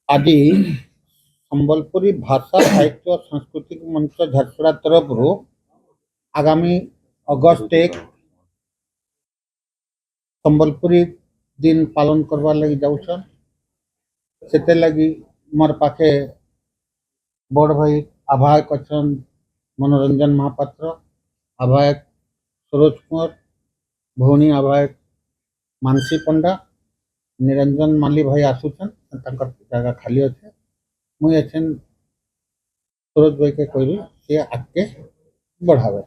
आज संबलपुरी भाषा साहित्य सांस्कृतिक मंच झारसुगुड़ा तरफ आगामी अगस्त 1 संबलपुरी दिन पालन करवार लगी जाऊछन। से लगी मोर पाखे बड़ भाई आवाहक अच्छा मनोरंजन महापात्र, आवाहक सरोज कुमार, भौणी आवाहक मानसी पंडा, निरंजन माली भाई आसुछन जगह खाली अच्छे। मुझे एछन सरोज भाई के कहबी से आगे बढ़ावे।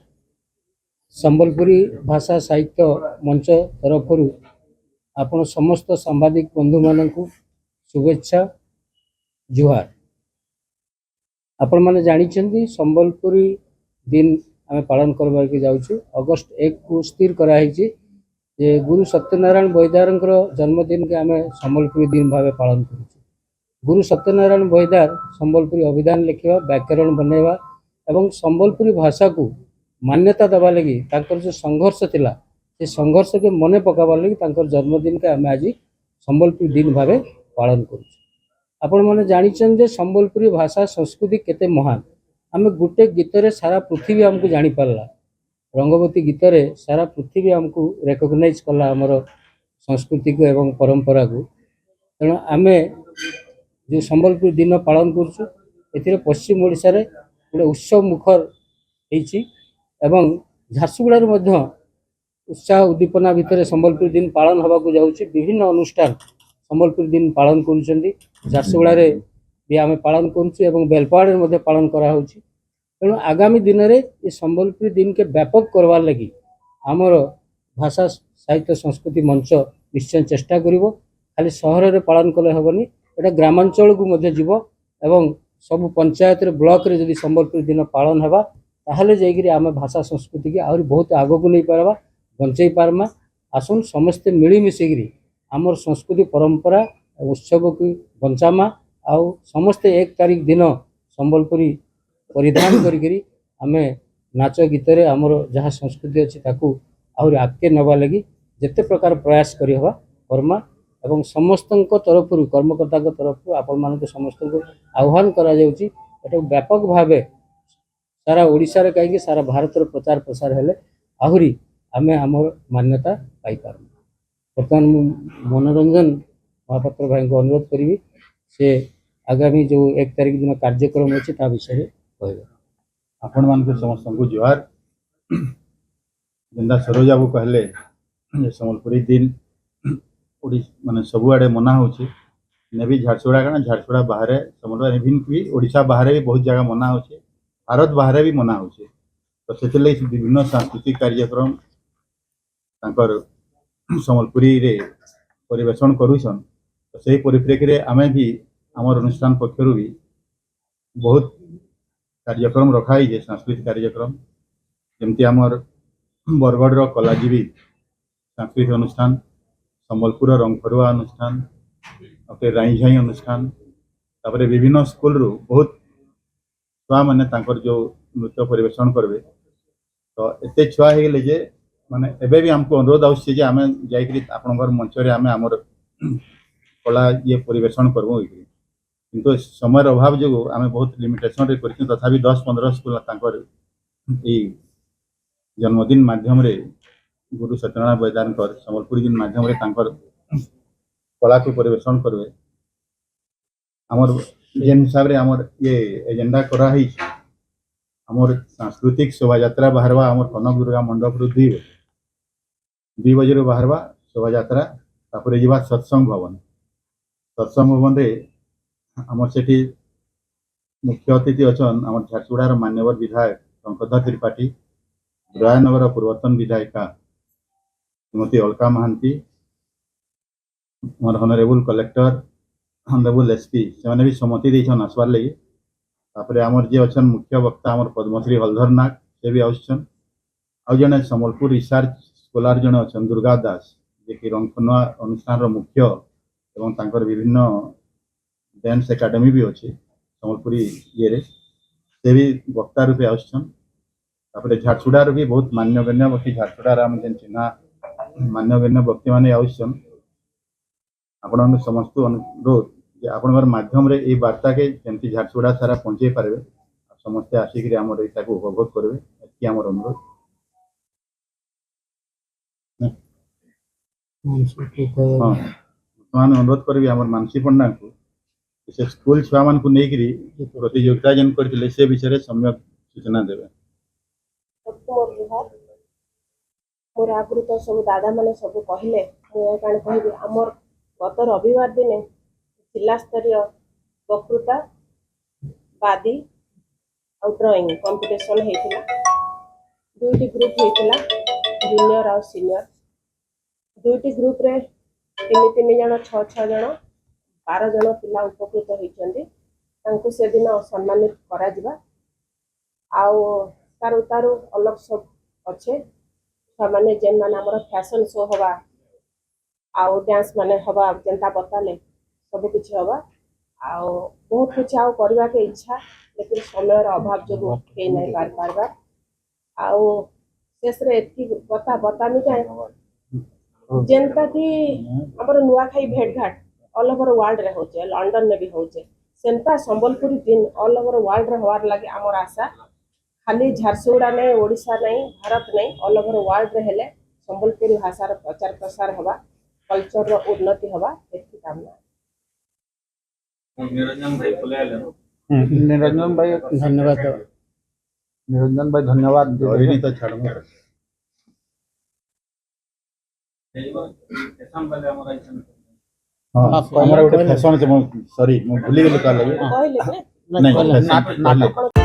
संबलपुरी भाषा साहित्य मंच तरफ आपण समस्त सांबादिक बंधु मानक शुभेच्छा जुहार। आपण माने जानिछन्ती संबलपुरी दिन आमे पालन करबार के जाउछु। अगस्त 1 को स्थिर करा हिची जे गुरु सत्यनारायण बैदारंकर जन्मदिन के आमे संबलपुरी दिन भावे पालन करूछु। गुरु सत्यनारायण बैदार संबलपुरी अभिधान लिखिबा, व्याकरण बनेवा एवं संबलपुरी भाषा को मान्यता देवा लगी तांकर जो संघर्ष थिला से संघर्ष के मने पकाबार लगी तांकर जन्मदिन के आमे आज संबलपुरी दिन भावे पालन करूछु। आपण माने जानिछन जे संबलपुरी भाषा संस्कृति केते महान। आमे गुटे गीतरे सारा पृथ्वी हमको जानी पारला। रंगवती गीतरे सारा पृथ्वी हमको रिकॉग्नाइज कला हमर संस्कृति को एवं परंपरा को। तेणु आमे जो संबलपुरी दिन पालन करूछु एथिरे पश्चिम ओडिसा रे गोटे उत्सव मुखर हेछि एवं झारसुगुड़ा मध्य उत्साह उद्दीपना भितर संबलपुरी दिन पालन होगा को जाउछि। विभिन्न अनुष्ठान संबलपुरी दिन पालन करुछन्ती। झारसुगुड़ा रे भी आमे पालन करूछु एवं बेलपाड़ मध्य पालन करा होछि। तेणु आगामी दिन रे ये संबलपुरी दिन के व्यापक करवार लगी आमर भाषा साहित्य संस्कृति मंच निश्चय चेष्टा करिवो। खाली सहर रे पालन कले हेबनी, एटा ग्रामांचल को मध्य जीवो एवं सब पंचायत रे ब्लॉक रे जदि संबलपुरी दिन पालन हेबा ताहले जैगिरी आमे भाषा संस्कृति के आहुरी बहुत आगो को नहीं पारबा, बंचई पारमा। आसुन समस्ते मिली मिसिगिरी आमर संस्कृति परंपरा उत्सव को बंचामा आउ समस्ते 1 तारीख दिन संबलपुरी परिधान करिगिरी आमे नाच गीतरे आमर जहाँ संस्कृति अच्छी ताकू आहुरी आगे नवा लगी जेते प्रकार प्रयास करी हवा कर्मा एवं समस्तଙ୍କ तरफरु कर्मकर्ता तरफ आपण मानक समस्त को आह्वान करा जाउची। एटा व्यापक भावे सारा ओडिसा रे कहीं सारा भारत रो प्रचार प्रसार हेले आहुरी आमे आमर मान्यता पाई पार। बर्तमान मनोरंजन महापात्र भाई को अनुरोध करी से आगामी जो 1 तारीख दिन कार्यक्रम अच्छे ता विषय कहबे। आपण मान के समस्त को जुहार। जिंदा सरोज बाबू कहले जे संबलपुरी दिन माने सबुआड़े मना होची ने भी झारसुगुड़ा का झारसुगुड़ा बाहर समलपुर इवन भी ओडिशा बाहर भी बहुत जगह मना होची, भारत बाहर भी मना होची। तो से विभिन्न सांस्कृतिक कार्यक्रम तांकर संबलपुरी रे परिवेषण करूछन। तो सही परिप्रेक्षी रे आमे भी आमर अनुष्ठान पक्षरु भी बहुत कार्यक्रम रखाई जे सांस्कृतिक कार्यक्रम जमती आमर बरगढ़ रो कलाजीवी सांस्कृतिक अनुष्ठान, संबलपुर रंगफरुआ अनुष्ठान, राईझाई अनुष्ठान, तापरे विभिन्न स्कूल रु बहुत छुआ माने तांकर जो नृत्य परिवेषण करबे। तो एते छुआ हे गेले जे माने एबे भी हमको अनुरोध आवश्य जे आमे जाइकरी आपनकर मंच रे आमे हमर कला ये परिवेषण करबो। किंतु समय अभाव जो आमे बहुत लिमिटेशन रे करछि, तथापि 10-15 स्कूल तांकर ए जन्मदिन माध्यम रे गुरु सत्यनारायण बैदारकर संबलपुरी दिन माध्यम रे तांकर कला को परिवेषण करबे। हमर जेन हिसाब रे हमर ये एजेंडा करा ही हमर सांस्कृतिक शोभा यात्रा बाहरवा हमर कनक दुर्गा मंडप रु 2 बजे रो बाहरवा शोभा यात्रा, तापरे जीवा सत्संग भवन रे हमर सेठी मुख्य अतिथि अछन हमर झारसुगुड़ा रो मान्यवर विधायक शंकरधर त्रिपाठी, रायनगर पूर्वतन विधायिका श्रीमती अलका महांती, मोर हॉनरेबल कलेक्टर हॉनरेबल एसपी से भी सम्मति देछन आसबार लगी। तापरे हमर जे अछन मुख्य वक्ता हमर पद्मश्री हलधर नाग से भी आउछन। आ जने संबलपुर रिसर्च स्कॉलर जने अछन दुर्गा दास जे कि रंगफनुआ अनुष्ठान रो मुख्य एवं तांकर विभिन्न डांस एकेडमी भी अछि संबलपुरी ये रे से भी वक्ता रूपे आउछन। तापरे झारसुगुड़ा रो भी बहुत मान्यगण्य व्यक्ति झारसुगुड़ा राम जेन चिन्हा मान्यगण्य व्यक्ति माने आउछन। आपण समस्त अनुरोध ଯେ ଆପଣଙ୍କର ମାଧ୍ୟମରେ ଏଇ ବାର୍ତ୍ତାକେ କେମିତି ଝାରସୁଗୁଡ଼ା ସାରା ପହଞ୍ଚେଇ ପାରିବେ ସମସ୍ତେ ଆସିକିରି ଆମର ଏଇଟାକୁ ଉପଭୋଗ କରିବେ ଏତିକି ଆମର ଅନୁରୋଧ। ହଁ ବର୍ତ୍ତମାନ ଅନୁରୋଧ କରିବି ଆମର ମାନସୀ ପଣ୍ଡାଙ୍କୁ ସେ ସ୍କୁଲ ଛୁଆମାନଙ୍କୁ ନେଇକିରି ପ୍ରତିଯୋଗିତା ଯେନ୍ କରିଥିଲେ ସେ ବିଷୟରେ ସମ୍ୟକ ସୂଚନା ଦେବେ। मोर आगु तो सब दादा मैंने सब कहले मुझे कह आमर गत रविवार दिने जिला स्तरीय वक्तृता बादी और ड्राइंग कंपटीशन होता दुईटी ग्रुप होता जूनियर और सीनियर दुईटी ग्रुप रे तीन तीन जन छः छः जन 12 जन पिला उपकृत होती से दिन सम्मानित करा तारु तारु अलग सब अच्छे मैंने जेन मैंने आमर फैशन शो हवा आउ डांस माने हवा जेनता बताले सब किछि हवा आउ बहुत कुछ आउ करबा के इच्छा लेकिन समय अभाव जो हे नहीं पारबा आउ शेष रे एतकी बता बतामी जाए जेनता कि हमर नुआखाई भेट घाट ऑल ओवर वर्ल्ड रे होचे लंदन में भी होचे सेंता संबलपुरी दिन ऑल ओवर वर्ल्ड रे होवार लागे हमर आशा खाली झारसुगुड़ा नहीं ओडिशा नहीं भारत नहीं ऑल ओवर वर्ल्ड रे हेले संबलपुरी भाषार प्रचार प्रसार हवा कल्चर रो उन्नति हवा एतकी कामना। निरंजन भाई बोले निरंजन भाई धन्यवाद। निरंजन भाई धन्यवाद नहीं तो छाड़ हाँ हमारा गोटे फैशन सॉरी मैं भूली गली का लगे कहले नहीं नाटक